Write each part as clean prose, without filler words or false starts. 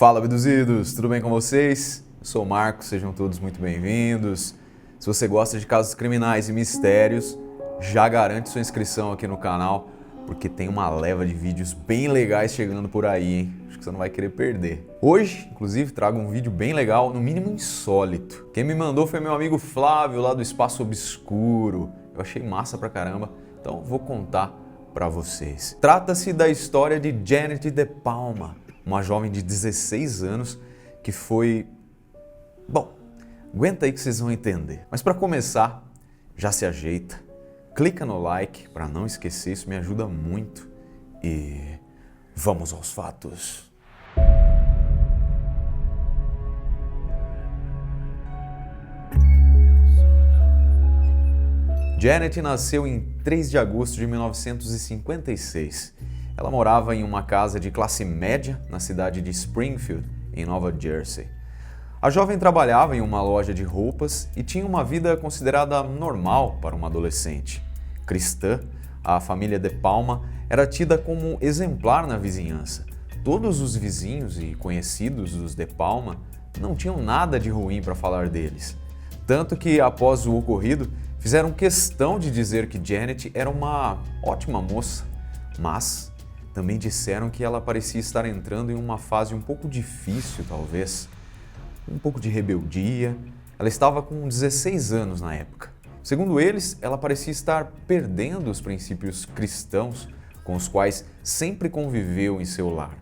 Fala, abduzidos! Tudo bem com vocês? Eu sou o Marcos, sejam todos muito bem-vindos. Se você gosta de casos criminais e mistérios, já garante sua inscrição aqui no canal, porque tem uma leva de vídeos bem legais chegando por aí, hein? Acho que você não vai querer perder. Hoje, inclusive, trago um vídeo bem legal, no mínimo insólito. Quem me mandou foi meu amigo Flávio, lá do Espaço Obscuro. Eu achei massa pra caramba, então vou contar pra vocês. Trata-se da história de Janet De Palma, uma jovem de 16 anos que foi... Bom, aguenta aí que vocês vão entender. Mas para começar, já se ajeita, clica no like para não esquecer, isso me ajuda muito. E vamos aos fatos. Janet nasceu em 3 de agosto de 1956. Ela morava em uma casa de classe média na cidade de Springfield, em Nova Jersey. A jovem trabalhava em uma loja de roupas e tinha uma vida considerada normal para uma adolescente. Cristã, a família De Palma era tida como exemplar na vizinhança. Todos os vizinhos e conhecidos dos De Palma não tinham nada de ruim para falar deles. Tanto que, após o ocorrido, fizeram questão de dizer que Janet era uma ótima moça, mas também disseram que ela parecia estar entrando em uma fase um pouco difícil, talvez. Um pouco de rebeldia. Ela estava com 16 anos na época. Segundo eles, ela parecia estar perdendo os princípios cristãos com os quais sempre conviveu em seu lar.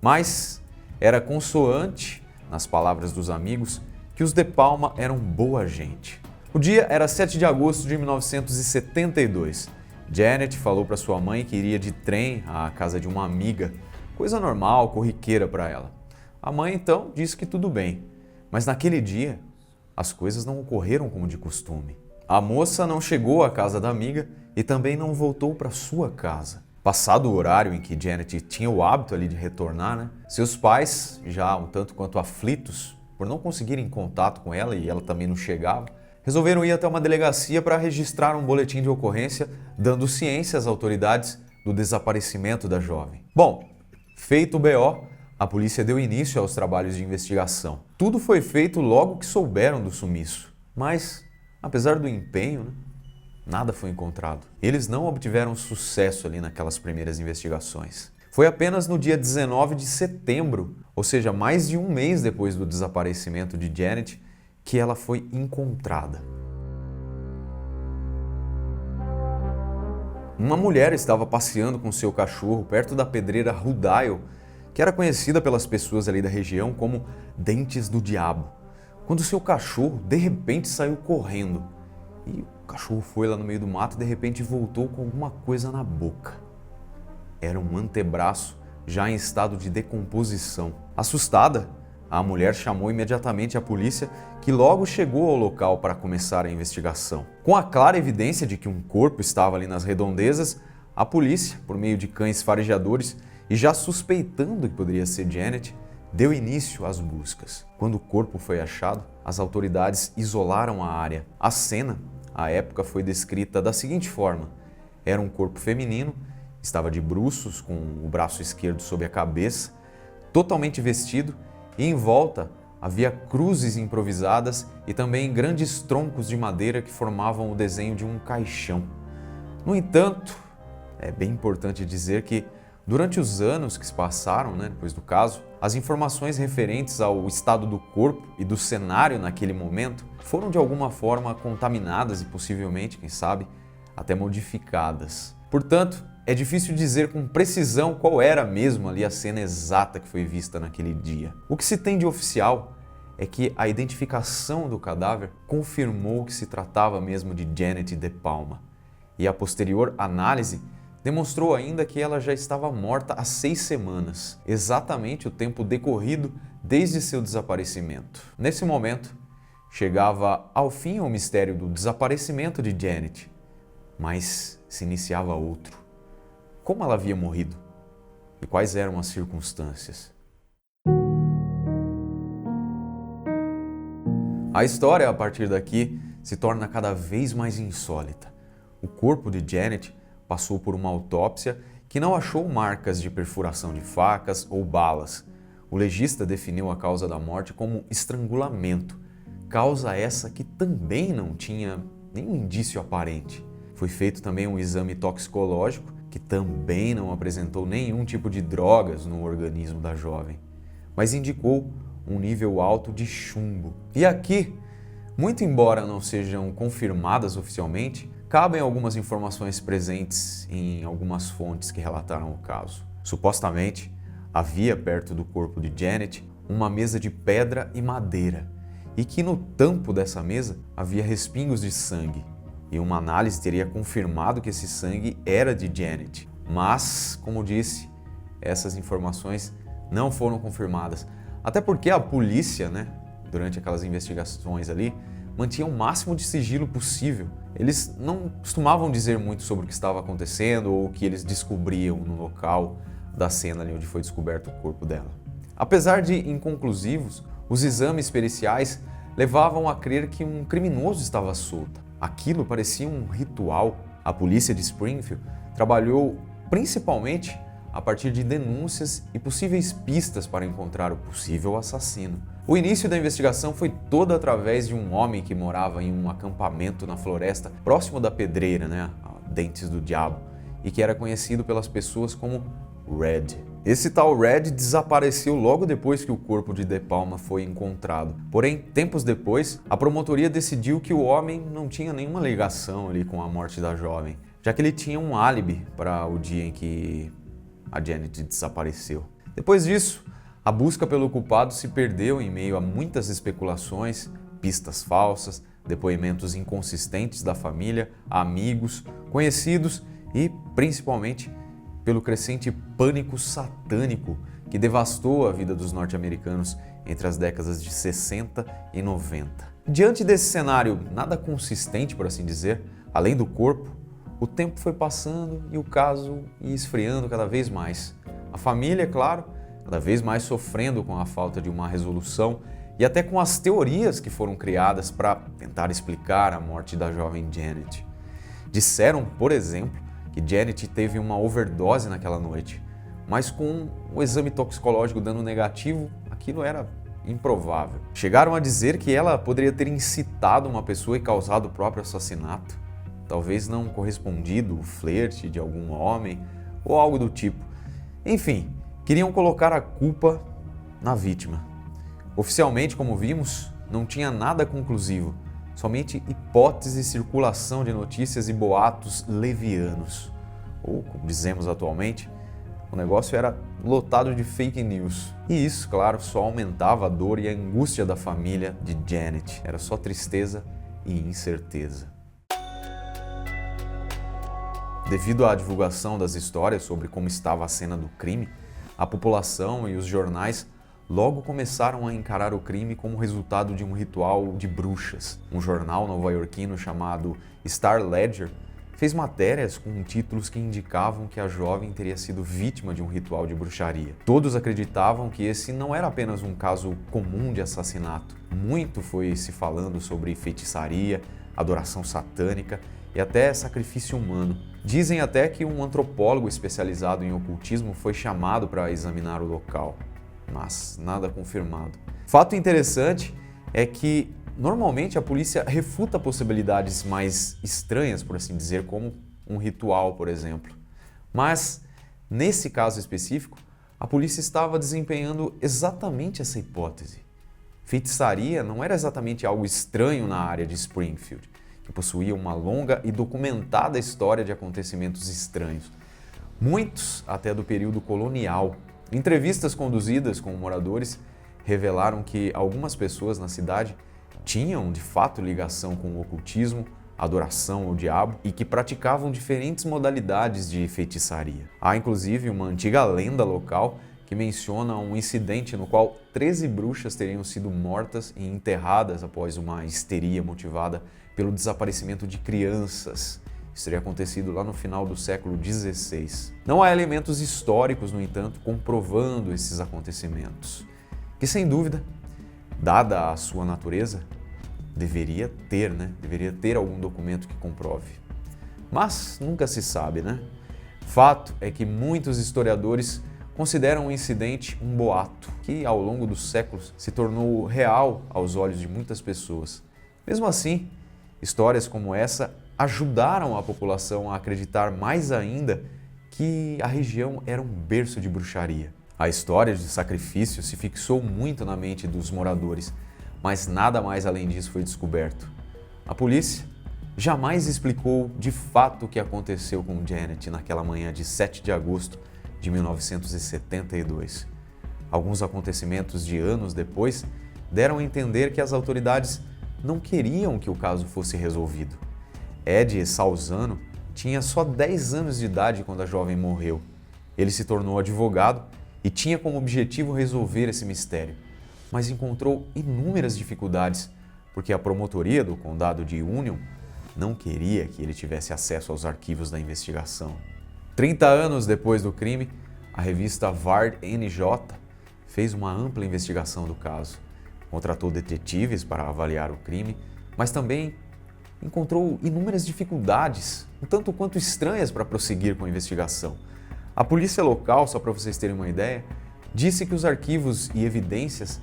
Mas era consoante, nas palavras dos amigos, que os De Palma eram boa gente. O dia era 7 de agosto de 1972. Janet falou para sua mãe que iria de trem à casa de uma amiga, coisa normal, corriqueira para ela. A mãe então disse que tudo bem, mas naquele dia as coisas não ocorreram como de costume. A moça não chegou à casa da amiga e também não voltou para sua casa. Passado o horário em que Janet tinha o hábito ali de retornar, seus pais, já um tanto quanto aflitos por não conseguirem contato com ela e ela também não chegava, resolveram ir até uma delegacia para registrar um boletim de ocorrência, dando ciência às autoridades do desaparecimento da jovem. Bom, feito o BO, a polícia deu início aos trabalhos de investigação. Tudo foi feito logo que souberam do sumiço. Mas, apesar do empenho, nada foi encontrado. Eles não obtiveram sucesso ali naquelas primeiras investigações. Foi apenas no dia 19 de setembro, ou seja, mais de um mês depois do desaparecimento de Janet, que ela foi encontrada. Uma mulher estava passeando com seu cachorro perto da pedreira Rudile, que era conhecida pelas pessoas ali da região como Dentes do Diabo, quando seu cachorro de repente saiu correndo. E o cachorro foi lá no meio do mato e de repente voltou com alguma coisa na boca. Era um antebraço já em estado de decomposição. Assustada, a mulher chamou imediatamente a polícia, que logo chegou ao local para começar a investigação. Com a clara evidência de que um corpo estava ali nas redondezas, a polícia, por meio de cães farejadores e já suspeitando que poderia ser Janet, deu início às buscas. Quando o corpo foi achado, as autoridades isolaram a área. A cena, à época, foi descrita da seguinte forma: era um corpo feminino, estava de bruços, com o braço esquerdo sob a cabeça, totalmente vestido, e em volta havia cruzes improvisadas e também grandes troncos de madeira que formavam o desenho de um caixão. No entanto, é bem importante dizer que durante os anos que se passaram, depois do caso, as informações referentes ao estado do corpo e do cenário naquele momento foram de alguma forma contaminadas e possivelmente, quem sabe, até modificadas. Portanto, é difícil dizer com precisão qual era mesmo ali a cena exata que foi vista naquele dia. O que se tem de oficial é que a identificação do cadáver confirmou que se tratava mesmo de Janet De Palma. E a posterior análise demonstrou ainda que ela já estava morta há 6 semanas, exatamente o tempo decorrido desde seu desaparecimento. Nesse momento, chegava ao fim o mistério do desaparecimento de Janet, mas se iniciava outro. Como ela havia morrido? E quais eram as circunstâncias? A história, a partir daqui, se torna cada vez mais insólita. O corpo de Janet passou por uma autópsia que não achou marcas de perfuração de facas ou balas. O legista definiu a causa da morte como estrangulamento, causa essa que também não tinha nenhum indício aparente. Foi feito também um exame toxicológico, que também não apresentou nenhum tipo de drogas no organismo da jovem, mas indicou um nível alto de chumbo. E aqui, muito embora não sejam confirmadas oficialmente, cabem algumas informações presentes em algumas fontes que relataram o caso. Supostamente, havia perto do corpo de Janet uma mesa de pedra e madeira, e que no tampo dessa mesa havia respingos de sangue, e uma análise teria confirmado que esse sangue era de Janet. Mas, como disse, essas informações não foram confirmadas, até porque a polícia, durante aquelas investigações ali, mantinha o máximo de sigilo possível. Eles não costumavam dizer muito sobre o que estava acontecendo ou o que eles descobriam no local da cena ali onde foi descoberto o corpo dela. Apesar de inconclusivos, os exames periciais levavam a crer que um criminoso estava solto. Aquilo parecia um ritual. A polícia de Springfield trabalhou principalmente a partir de denúncias e possíveis pistas para encontrar o possível assassino. O início da investigação foi todo através de um homem que morava em um acampamento na floresta próximo da Pedreira, a Dentes do Diabo, e que era conhecido pelas pessoas como Red. Esse tal Red desapareceu logo depois que o corpo de De Palma foi encontrado. Porém, tempos depois, a promotoria decidiu que o homem não tinha nenhuma ligação ali com a morte da jovem, já que ele tinha um álibi para o dia em que a Janet desapareceu. Depois disso, a busca pelo culpado se perdeu em meio a muitas especulações, pistas falsas, depoimentos inconsistentes da família, amigos, conhecidos e, principalmente, pelo crescente pânico satânico que devastou a vida dos norte-americanos entre as décadas de 60 e 90. Diante desse cenário nada consistente, por assim dizer, além do corpo, o tempo foi passando e o caso ia esfriando cada vez mais. A família, é claro, cada vez mais sofrendo com a falta de uma resolução e até com as teorias que foram criadas para tentar explicar a morte da jovem Janet. Disseram, por exemplo, que Janet teve uma overdose naquela noite, mas com o exame toxicológico dando negativo, aquilo era improvável. Chegaram a dizer que ela poderia ter incitado uma pessoa e causado o próprio assassinato, talvez não correspondido o flerte de algum homem ou algo do tipo. Enfim, queriam colocar a culpa na vítima. Oficialmente, como vimos, não tinha nada conclusivo, somente hipótese e circulação de notícias e boatos levianos. Ou, como dizemos atualmente, o negócio era lotado de fake news. E isso, claro, só aumentava a dor e a angústia da família de Janet. Era só tristeza e incerteza. Devido à divulgação das histórias sobre como estava a cena do crime, a população e os jornais logo começaram a encarar o crime como resultado de um ritual de bruxas. Um jornal nova-iorquino chamado Star Ledger fez matérias com títulos que indicavam que a jovem teria sido vítima de um ritual de bruxaria. Todos acreditavam que esse não era apenas um caso comum de assassinato. Muito foi se falando sobre feitiçaria, adoração satânica e até sacrifício humano. Dizem até que um antropólogo especializado em ocultismo foi chamado para examinar o local, mas nada confirmado. Fato interessante é que normalmente a polícia refuta possibilidades mais estranhas, por assim dizer, como um ritual, por exemplo. Mas, nesse caso específico, a polícia estava desempenhando exatamente essa hipótese. Feitiçaria não era exatamente algo estranho na área de Springfield, que possuía uma longa e documentada história de acontecimentos estranhos, muitos até do período colonial. Entrevistas conduzidas com moradores revelaram que algumas pessoas na cidade tinham de fato ligação com o ocultismo, adoração ao diabo e que praticavam diferentes modalidades de feitiçaria. Há inclusive uma antiga lenda local que menciona um incidente no qual 13 bruxas teriam sido mortas e enterradas após uma histeria motivada pelo desaparecimento de crianças. Isso teria acontecido lá no final do século XVI. Não há elementos históricos, no entanto, comprovando esses acontecimentos, que sem dúvida, dada a sua natureza, deveria ter algum documento que comprove. Mas nunca se sabe, Fato é que muitos historiadores consideram o incidente um boato que, ao longo dos séculos, se tornou real aos olhos de muitas pessoas. Mesmo assim, histórias como essa ajudaram a população a acreditar mais ainda que a região era um berço de bruxaria. A história de sacrifício se fixou muito na mente dos moradores, mas nada mais além disso foi descoberto. A polícia jamais explicou de fato o que aconteceu com Janet naquela manhã de 7 de agosto de 1972. Alguns acontecimentos de anos depois deram a entender que as autoridades não queriam que o caso fosse resolvido. Ed Salzano tinha só 10 anos de idade quando a jovem morreu. Ele se tornou advogado e tinha como objetivo resolver esse mistério, mas encontrou inúmeras dificuldades porque a promotoria do condado de Union não queria que ele tivesse acesso aos arquivos da investigação. 30 anos depois do crime, a revista Vard NJ fez uma ampla investigação do caso. Contratou detetives para avaliar o crime, mas também encontrou inúmeras dificuldades, um tanto quanto estranhas para prosseguir com a investigação. A polícia local, só para vocês terem uma ideia, disse que os arquivos e evidências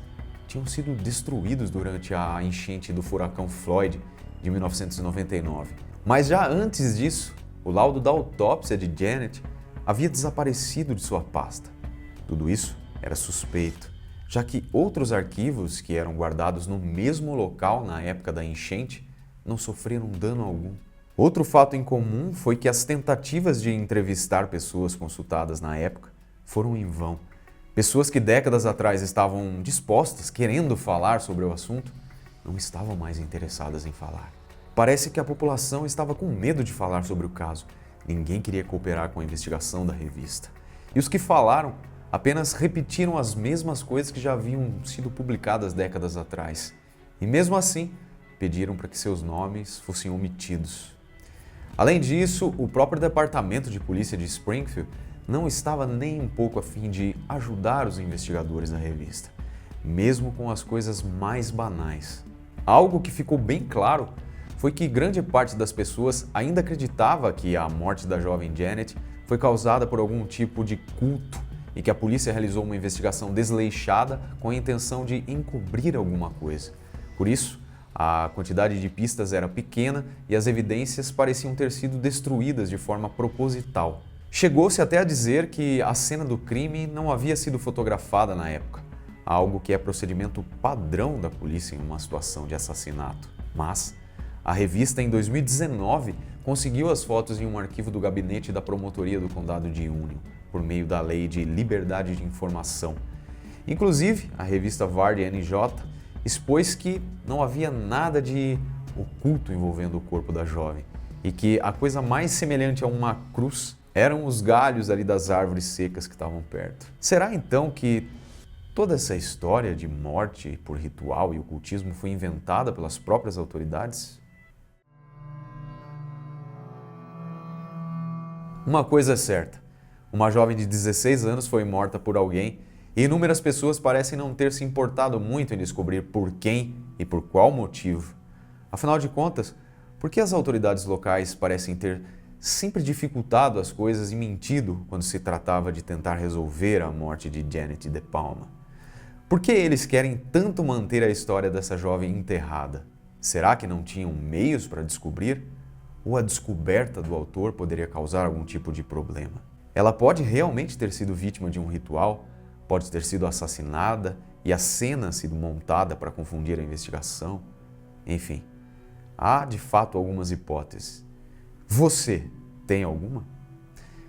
tinham sido destruídos durante a enchente do furacão Floyd de 1999. Mas já antes disso, o laudo da autópsia de Janet havia desaparecido de sua pasta. Tudo isso era suspeito, já que outros arquivos que eram guardados no mesmo local na época da enchente não sofreram dano algum. Outro fato em comum foi que as tentativas de entrevistar pessoas consultadas na época foram em vão. Pessoas que décadas atrás estavam dispostas, querendo falar sobre o assunto, não estavam mais interessadas em falar. Parece que a população estava com medo de falar sobre o caso. Ninguém queria cooperar com a investigação da revista. E os que falaram apenas repetiram as mesmas coisas que já haviam sido publicadas décadas atrás. E mesmo assim, pediram para que seus nomes fossem omitidos. Além disso, o próprio departamento de polícia de Springfield não estava nem um pouco a fim de ajudar os investigadores da revista, mesmo com as coisas mais banais. Algo que ficou bem claro foi que grande parte das pessoas ainda acreditava que a morte da jovem Janet foi causada por algum tipo de culto e que a polícia realizou uma investigação desleixada com a intenção de encobrir alguma coisa. Por isso, a quantidade de pistas era pequena e as evidências pareciam ter sido destruídas de forma proposital. Chegou-se até a dizer que a cena do crime não havia sido fotografada na época, algo que é procedimento padrão da polícia em uma situação de assassinato. Mas a revista, em 2019, conseguiu as fotos em um arquivo do gabinete da promotoria do condado de Union, por meio da lei de liberdade de informação. Inclusive, a revista Vard NJ expôs que não havia nada de oculto envolvendo o corpo da jovem e que a coisa mais semelhante a uma cruz eram os galhos ali das árvores secas que estavam perto. Será então que toda essa história de morte por ritual e ocultismo foi inventada pelas próprias autoridades? Uma coisa é certa, uma jovem de 16 anos foi morta por alguém e inúmeras pessoas parecem não ter se importado muito em descobrir por quem e por qual motivo. Afinal de contas, por que as autoridades locais parecem ter sempre dificultado as coisas e mentido quando se tratava de tentar resolver a morte de Janet De Palma? Por que eles querem tanto manter a história dessa jovem enterrada? Será que não tinham meios para descobrir? Ou a descoberta do autor poderia causar algum tipo de problema? Ela pode realmente ter sido vítima de um ritual? Pode ter sido assassinada e a cena sido montada para confundir a investigação? Enfim, há de fato algumas hipóteses. Você tem alguma?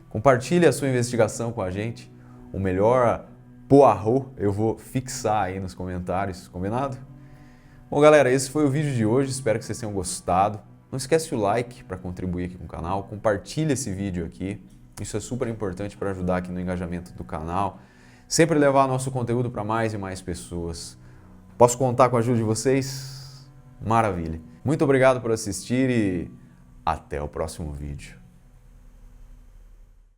Compartilhe a sua investigação com a gente. O melhor Poirot eu vou fixar aí nos comentários, combinado? Bom, galera, esse foi o vídeo de hoje. Espero que vocês tenham gostado. Não esquece o like para contribuir aqui com o canal. Compartilhe esse vídeo aqui. Isso é super importante para ajudar aqui no engajamento do canal. Sempre levar nosso conteúdo para mais e mais pessoas. Posso contar com a ajuda de vocês? Maravilha! Muito obrigado por assistir e até o próximo vídeo.